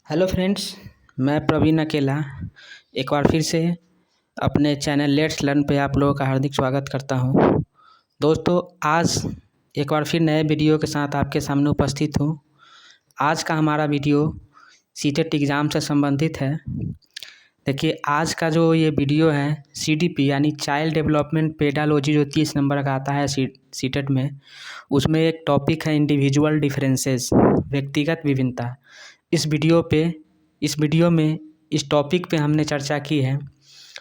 Hello friends, मैं प्रवीण अकेला एक बार फिर से अपने चैनल लेट्स लर्न पे आप लोगों का हार्दिक स्वागत करता हूँ। दोस्तों, आज एक बार फिर नए वीडियो के साथ आपके सामने उपस्थित हूँ। आज का हमारा वीडियो सीटेट एग्ज़ाम से संबंधित है। देखिए, आज का जो ये वीडियो है सीडीपी यानी चाइल्ड डेवलपमेंट पेडालॉजी जो 30 नंबर का आता है सीटेट में, उसमें एक टॉपिक है इंडिविजुअल डिफरेंसेस, व्यक्तिगत विभिन्नता। इस वीडियो में इस टॉपिक पे हमने चर्चा की है।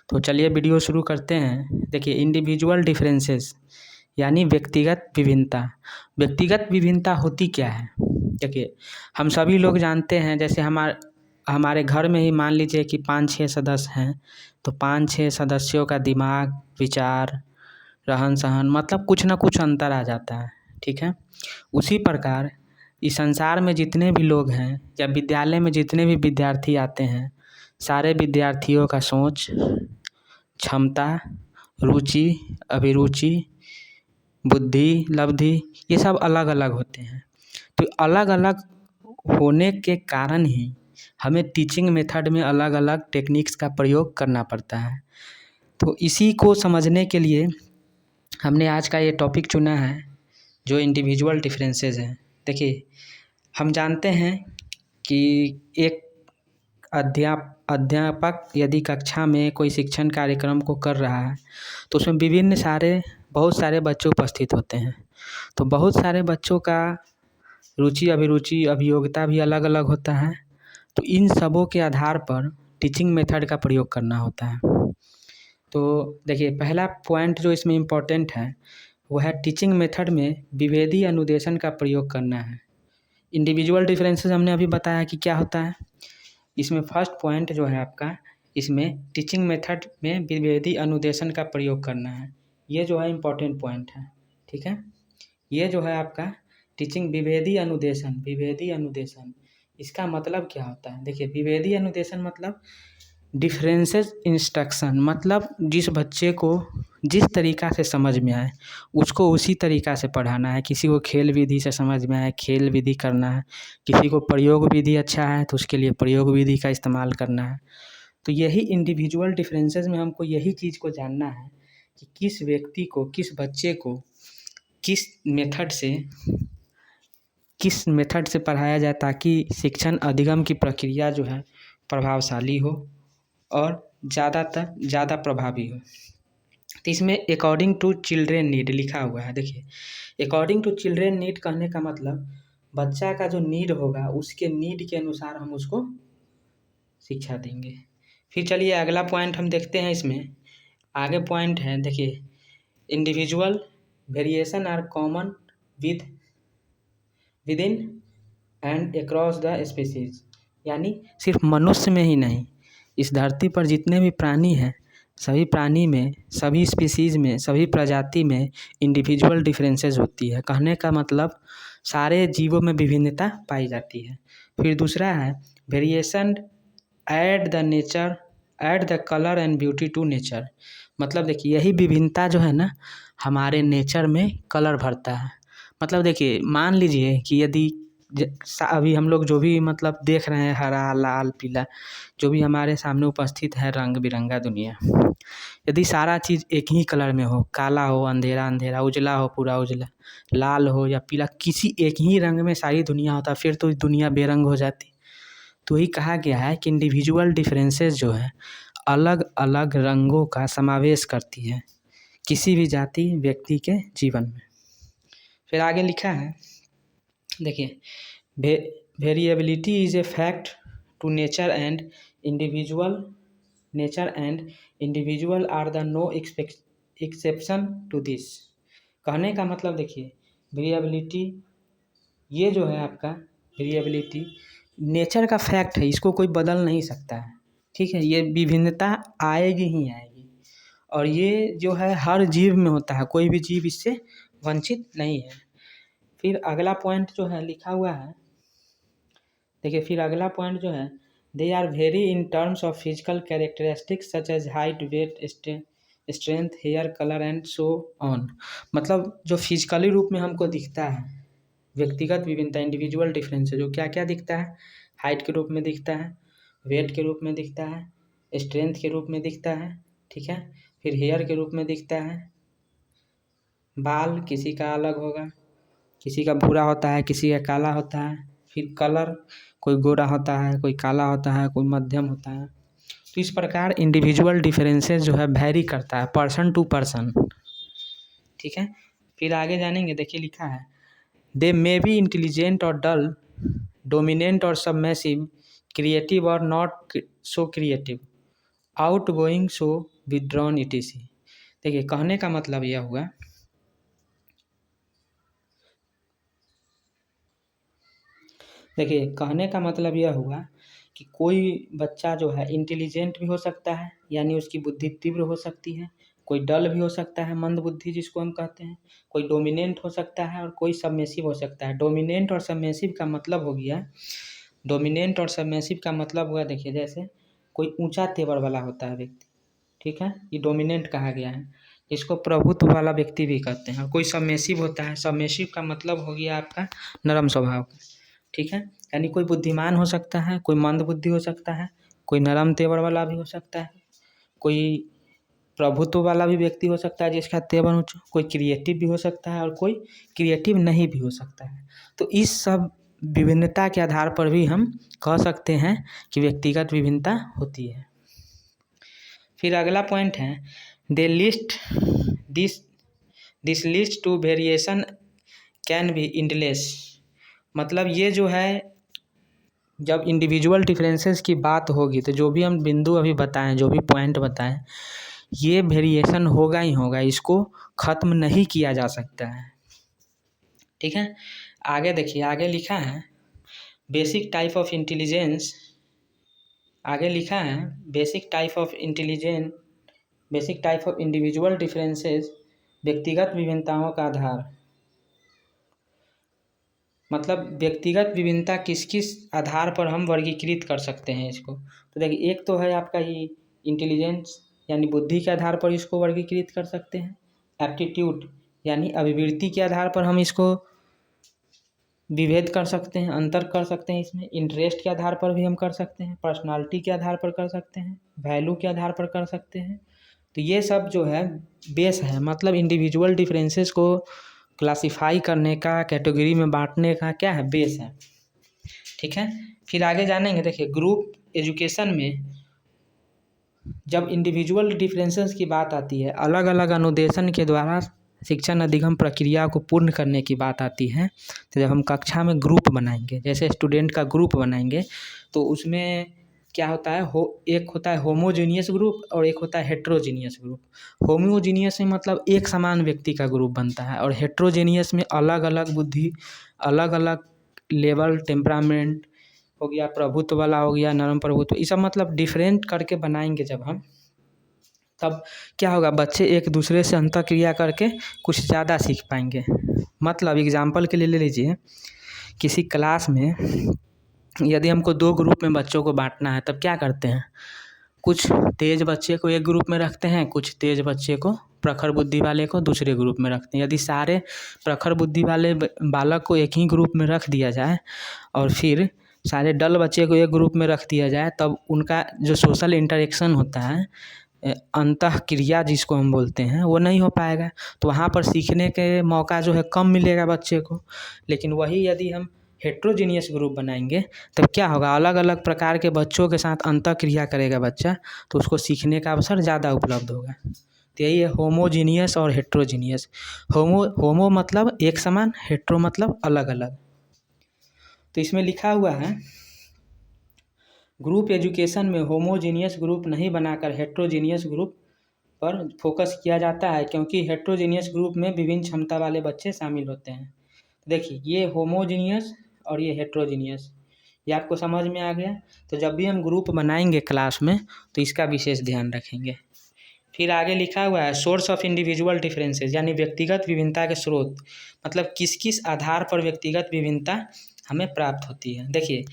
तो चलिए वीडियो शुरू करते हैं। देखिए, इंडिविजुअल डिफरेंसेस यानी व्यक्तिगत विभिन्नता। व्यक्तिगत विभिन्नता होती क्या है? देखिए, हम सभी लोग जानते हैं, जैसे हमारे घर में ही मान लीजिए कि 5-6 सदस्य हैं, तो 5-6 सदस्यों का दिमाग, विचार, रहन सहन मतलब कुछ ना कुछ अंतर आ जाता है। ठीक है, उसी प्रकार इस संसार में जितने भी लोग हैं या विद्यालय में जितने भी विद्यार्थी आते हैं, सारे विद्यार्थियों का सोच, क्षमता, रुचि, अभिरुचि, बुद्धि, लब्धि ये सब अलग अलग होते हैं। तो अलग अलग होने के कारण ही हमें टीचिंग मेथड में अलग अलग टेक्निक्स का प्रयोग करना पड़ता है। तो इसी को समझने के लिए हमने आज का ये टॉपिक चुना है, जो इंडिविजुअल डिफरेंसेस हैं। देखिए, हम जानते हैं कि एक अध्यापक यदि कक्षा में कोई शिक्षण कार्यक्रम को कर रहा है, तो उसमें बहुत सारे बच्चे उपस्थित होते हैं। तो बहुत सारे बच्चों का रुचि, अभिरुचि, अभियोग्यता भी अलग अलग होता है। तो इन सबों के आधार पर टीचिंग मेथड का प्रयोग करना होता है। तो देखिए, पहला पॉइंट जो इसमें इम्पोर्टेंट है वो है टीचिंग मेथड में विभेदी अनुदेशन का प्रयोग करना है। इंडिविजुअल डिफरेंसेस हमने अभी बताया कि क्या होता है। इसमें फर्स्ट पॉइंट जो है आपका, इसमें टीचिंग मेथड में विभेदी अनुदेशन का प्रयोग करना है। ये जो है इम्पोर्टेंट पॉइंट है। ठीक है, ये जो है आपका टीचिंग विभेदी अनुदेशन इसका मतलब क्या होता है? देखिए, विभेदी अनुदेशन मतलब डिफरेंसेस इंस्ट्रक्शन, मतलब जिस बच्चे को जिस तरीक़ा से समझ में आए उसको उसी तरीक़ा से पढ़ाना है। किसी को खेल विधि से समझ में आए, खेल विधि करना है। किसी को प्रयोग विधि अच्छा है तो उसके लिए प्रयोग विधि का इस्तेमाल करना है। तो यही इंडिविजुअल डिफरेंसेस में हमको यही चीज़ को जानना है कि किस व्यक्ति को, किस बच्चे को किस मेथड से पढ़ाया जाए ताकि शिक्षण अधिगम की प्रक्रिया जो है प्रभावशाली हो और ज़्यादा प्रभावी हो। तो इसमें अकॉर्डिंग टू चिल्ड्रेन नीड लिखा हुआ है। देखिए, अकॉर्डिंग टू चिल्ड्रेन नीड कहने का मतलब बच्चा का जो नीड होगा उसके नीड के अनुसार हम उसको शिक्षा देंगे। फिर चलिए अगला पॉइंट हम देखते हैं। इसमें आगे पॉइंट है, देखिए, individual variation are common within and across the species. यानी सिर्फ मनुष्य में ही नहीं, इस धरती पर जितने भी प्राणी हैं, सभी प्राणी में, सभी स्पीसीज़ में, सभी प्रजाति में इंडिविजुअल डिफरेंसेस होती है। कहने का मतलब सारे जीवों में विभिन्नता पाई जाती है। फिर दूसरा है variation add the colour and beauty to nature. मतलब देखिए, यही विभिन्नता जो है ना हमारे नेचर में कलर भरता है। मतलब देखिए, मान लीजिए कि यदि अभी हम लोग जो भी मतलब देख रहे हैं, हरा, लाल, पीला, जो भी हमारे सामने उपस्थित है रंग बिरंगा दुनिया, यदि सारा चीज़ एक ही कलर में हो, काला हो अंधेरा अंधेरा, उजला हो पूरा उजला, लाल हो या पीला, किसी एक ही रंग में सारी दुनिया होता, फिर तो दुनिया बेरंग हो जाती। तो ही कहा गया है कि इंडिविजुअल डिफरेंसेस जो है अलग अलग रंगों का समावेश करती है किसी भी जाति व्यक्ति के जीवन में। फिर आगे लिखा है, देखिए, variability is a fact to nature and individual are the no exception to this. कहने का मतलब देखिए, वेरिएबिलिटी ये जो है आपका वेरिएबिलिटी नेचर का फैक्ट है, इसको कोई बदल नहीं सकता है। ठीक है, ये विभिन्नता आएगी ही आएगी और ये जो है हर जीव में होता है, कोई भी जीव इससे वंचित नहीं है। फिर अगला पॉइंट जो है लिखा हुआ है, देखिए, फिर अगला पॉइंट जो है they are vary in terms of physical characteristics such as height, weight, strength, hair colour and so on. मतलब जो फिजिकली रूप में हमको दिखता है, व्यक्तिगत विभिन्नता इंडिविजुअल डिफरेंस है, जो क्या क्या दिखता है, हाइट के रूप में दिखता है, वेट के रूप में दिखता है, स्ट्रेंथ के रूप में दिखता है, ठीक है। फिर हेयर के रूप में दिखता है, बाल किसी का अलग होगा, किसी का भूरा होता है, किसी का काला होता है। फिर कलर, कोई गोरा होता है, कोई काला होता है, कोई मध्यम होता है। तो इस प्रकार इंडिविजुअल डिफरेंसेस जो है वैरी करता है पर्सन टू पर्सन, ठीक है। फिर आगे जानेंगे, देखिए लिखा है दे मे बी इंटेलिजेंट और डल, डोमिनेंट और सबमेसिव, क्रिएटिव और not so creative, out going so withdrawn etc। देखिए कहने का मतलब यह हुआ, देखिए कहने का मतलब यह हुआ कि कोई बच्चा जो है इंटेलिजेंट भी हो सकता है, यानी उसकी बुद्धि तीव्र हो सकती है, कोई डल भी हो सकता है, मंद बुद्धि जिसको हम कहते हैं, कोई डोमिनेंट हो सकता है और कोई सबमेसिव हो सकता है। डोमिनेंट और सबमेसिव का मतलब हो गया, डोमिनेंट और सबमेसिव का मतलब हुआ, देखिए जैसे कोई ऊंचा तेवर वाला होता है व्यक्ति, ठीक है, ये डोमिनेंट कहा गया है, इसको प्रभुत्व वाला व्यक्ति भी कहते हैं। और कोई सबमेसिव होता है, सबमेसिव का मतलब हो गया आपका नरम स्वभाव का, ठीक है। यानी कोई बुद्धिमान हो सकता है, कोई मंद बुद्धि हो सकता है, कोई नरम तेवर वाला भी हो सकता है, कोई प्रभुत्व वाला भी व्यक्ति हो सकता है जिसका तेवर ऊंचा, कोई क्रिएटिव भी हो सकता है और कोई क्रिएटिव नहीं भी हो सकता है। तो इस सब विभिन्नता के आधार पर भी हम कह सकते हैं कि व्यक्तिगत विभिन्नता होती है। फिर अगला पॉइंट है the list this this list to variation can be endless. मतलब ये जो है, जब इंडिविजुअल डिफरेंसेस की बात होगी तो जो भी हम बिंदु अभी बताएं, जो भी पॉइंट बताएं, ये वेरिएशन होगा ही होगा, इसको ख़त्म नहीं किया जा सकता है, ठीक है। आगे देखिए, आगे लिखा है बेसिक टाइप ऑफ इंटेलिजेंस, आगे लिखा है basic type of intelligence, basic type of individual differences, व्यक्तिगत विभिन्नताओं का आधार। मतलब व्यक्तिगत विभिन्नता किस किस आधार पर हम वर्गीकृत कर सकते हैं इसको। तो देखिए एक तो है आपका ही इंटेलिजेंस, यानी बुद्धि के आधार पर इसको वर्गीकृत कर सकते हैं। एप्टीट्यूड यानी अभिवृत्ति के आधार पर हम इसको विभेद कर सकते हैं, अंतर कर सकते हैं इसमें। इंटरेस्ट के आधार पर भी हम कर सकते हैं, पर्सनालिटी के आधार पर कर सकते हैं, वैल्यू के आधार पर कर सकते हैं। तो ये सब जो है बेस है, मतलब इंडिविजुअल डिफरेंसेस को क्लासिफाई करने का, कैटेगरी में बांटने का क्या है, बेस है, ठीक है। फिर आगे जानेंगे, देखिए ग्रुप एजुकेशन में जब इंडिविजुअल डिफरेंसेस की बात आती है, अलग अलग अनुदेशन के द्वारा शिक्षण अधिगम प्रक्रिया को पूर्ण करने की बात आती है, तो जब हम कक्षा में ग्रुप बनाएंगे, जैसे स्टूडेंट का ग्रुप बनाएंगे, तो उसमें क्या होता है, एक होता है होमोजीनियस ग्रुप और एक होता है हेट्रोजीनियस ग्रुप। होमोजीनियस में मतलब एक समान व्यक्ति का ग्रुप बनता है, और हेट्रोजीनियस में अलग अलग बुद्धि, अलग अलग लेवल, टेम्परामेंट हो गया, प्रभुत्व वाला हो गया, नरम प्रभुत्व, ये सब मतलब डिफरेंट करके बनाएंगे जब हम, तब क्या होगा, बच्चे एक दूसरे से अंतःक्रिया करके कुछ ज़्यादा सीख पाएंगे। मतलब एग्जाम्पल के लिए ले लीजिए, किसी क्लास में यदि हमको 2 ग्रुप में बच्चों को बांटना है, तब क्या करते हैं, कुछ तेज बच्चे को एक ग्रुप में रखते हैं, कुछ तेज बच्चे को, प्रखर बुद्धि वाले को दूसरे ग्रुप में रखते हैं। यदि सारे प्रखर बुद्धि वाले बालक को एक ही ग्रुप में रख दिया जाए और फिर सारे डल बच्चे को एक ग्रुप में रख दिया जाए, तब उनका जो सोशल इंटरेक्शन होता है, अंतःक्रिया जिसको हम बोलते हैं, वो नहीं हो पाएगा। तो वहाँ पर सीखने के मौका जो है कम मिलेगा बच्चे को। लेकिन वही यदि हम हेट्रोजीनियस ग्रुप बनाएंगे, तब क्या होगा, अलग अलग प्रकार के बच्चों के साथ अंतःक्रिया करेगा बच्चा, तो उसको सीखने का अवसर ज़्यादा उपलब्ध होगा। तो यही है होमोजीनियस और हेट्रोजीनियस। होमो मतलब एक समान, हेट्रो मतलब अलग अलग। तो इसमें लिखा हुआ है ग्रुप एजुकेशन में होमोजीनियस ग्रुप नहीं बनाकर हेट्रोजीनियस ग्रुप पर फोकस किया जाता है, क्योंकि हेट्रोजीनियस ग्रुप में विभिन्न क्षमता वाले बच्चे शामिल होते हैं। देखिए ये होमोजीनियस और ये हेट्रोजीनियस, ये आपको समझ में आ गया। तो जब भी हम ग्रुप बनाएंगे क्लास में, तो इसका विशेष ध्यान रखेंगे। फिर आगे लिखा हुआ है सोर्स ऑफ इंडिविजुअल डिफरेंसेस, यानी व्यक्तिगत विभिन्नता के स्रोत, मतलब किस किस आधार पर व्यक्तिगत विभिन्नता हमें प्राप्त होती है। देखिए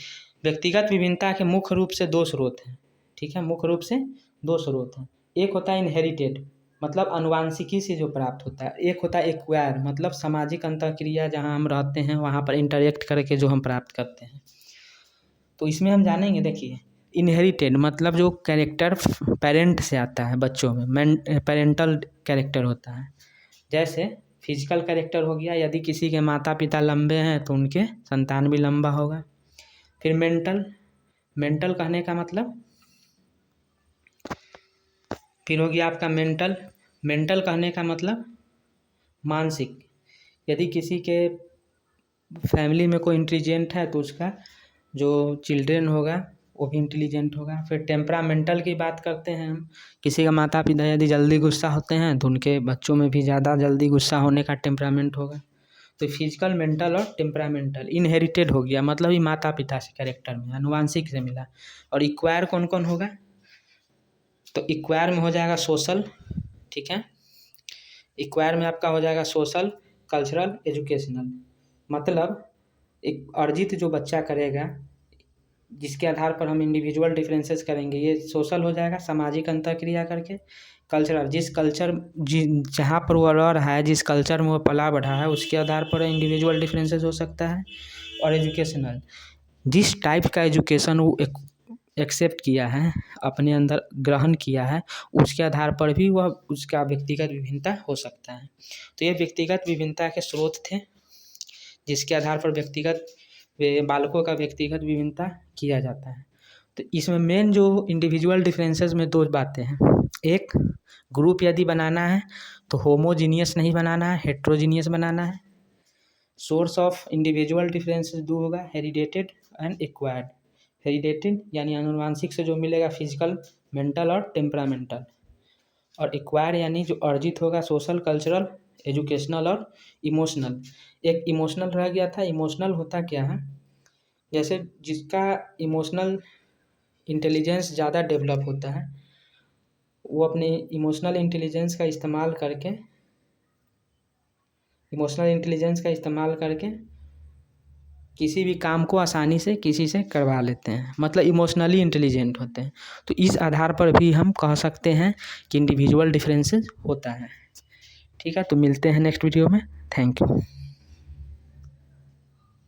व्यक्तिगत विभिन्नता के मुख्य रूप से 2 स्रोत हैं, ठीक है, मुख्य रूप से 2 स्रोत हैं। एक होता है इनहेरिटेड, मतलब अनुवांशिकी से जो प्राप्त होता है। एक होता है एक्वायर, मतलब सामाजिक अंतःक्रिया, जहाँ हम रहते हैं वहाँ पर इंटरेक्ट करके जो हम प्राप्त करते हैं। तो इसमें हम जानेंगे, देखिए इनहेरिटेड मतलब जो कैरेक्टर पेरेंट से आता है बच्चों में, पेरेंटल कैरेक्टर होता है। जैसे फिजिकल कैरेक्टर हो गया, यदि किसी के माता पिता लंबे हैं तो उनके संतान भी लंबा होगा। फिर मेंटल कहने का मतलब, फिर हो गया आपका मेंटल कहने का मतलब मानसिक। यदि किसी के फैमिली में कोई इंटेलिजेंट है तो उसका जो चिल्ड्रेन होगा वो भी इंटेलिजेंट होगा। फिर टेम्परामेंटल की बात करते हैं हम, किसी का माता पिता यदि जल्दी गुस्सा होते हैं तो उनके बच्चों में भी ज़्यादा जल्दी गुस्सा होने का टेम्परामेंट होगा। तो फिजिकल, मेंटल और टेम्परामेंटल इनहेरिटेड हो गया, मतलब ये माता पिता से कैरेक्टर में आनुवांशिक से मिला। और इक्वायर कौन कौन होगा, तो इक्वायर में हो जाएगा सोशल, ठीक है, इक्वायर में आपका हो जाएगा सोशल, कल्चरल, एजुकेशनल। मतलब एक अर्जित जो बच्चा करेगा जिसके आधार पर हम इंडिविजुअल डिफरेंसेस करेंगे, ये सोशल हो जाएगा सामाजिक अंतरक्रिया करके। कल्चरल, जिस कल्चर जहाँ पर वो रह रहा है, जिस कल्चर में वो पला बढ़ा है उसके आधार पर इंडिविजुअल डिफरेंसेस हो सकता है। और एजुकेशनल, जिस टाइप का एजुकेशन वो एक्सेप्ट किया है, अपने अंदर ग्रहण किया है, उसके आधार पर भी वह उसका व्यक्तिगत विभिन्नता हो सकता है। तो ये व्यक्तिगत विभिन्नता के स्रोत थे जिसके आधार पर बालकों का व्यक्तिगत विभिन्नता किया जाता है। तो इसमें मेन जो इंडिविजुअल डिफरेंसेस में दो बातें हैं। एक, ग्रुप यदि बनाना है तो होमोजीनियस नहीं बनाना है, हेट्रोजीनियस बनाना है। सोर्स ऑफ इंडिविजुअल डिफरेंसेस दो होगा, हेरिडेटेड एंड एक्वायर्ड। हेरिडेटेड यानी आनुवांशिक से जो मिलेगा फिजिकल, मेंटल और टेम्परामेंटल। और एक्वायर यानी जो अर्जित होगा सोशल, कल्चरल, एजुकेशनल और इमोशनल। एक इमोशनल रह गया था। इमोशनल होता क्या है, जैसे जिसका इमोशनल इंटेलिजेंस ज़्यादा डेवलप होता है वो अपने इमोशनल इंटेलिजेंस का इस्तेमाल करके किसी भी काम को आसानी से किसी से करवा लेते हैं, मतलब इमोशनली इंटेलिजेंट होते हैं। तो इस आधार पर भी हम कह सकते हैं कि इंडिविजुअल डिफरेंसेस होता है। ठीक है, तो मिलते हैं नेक्स्ट वीडियो में। Thank you.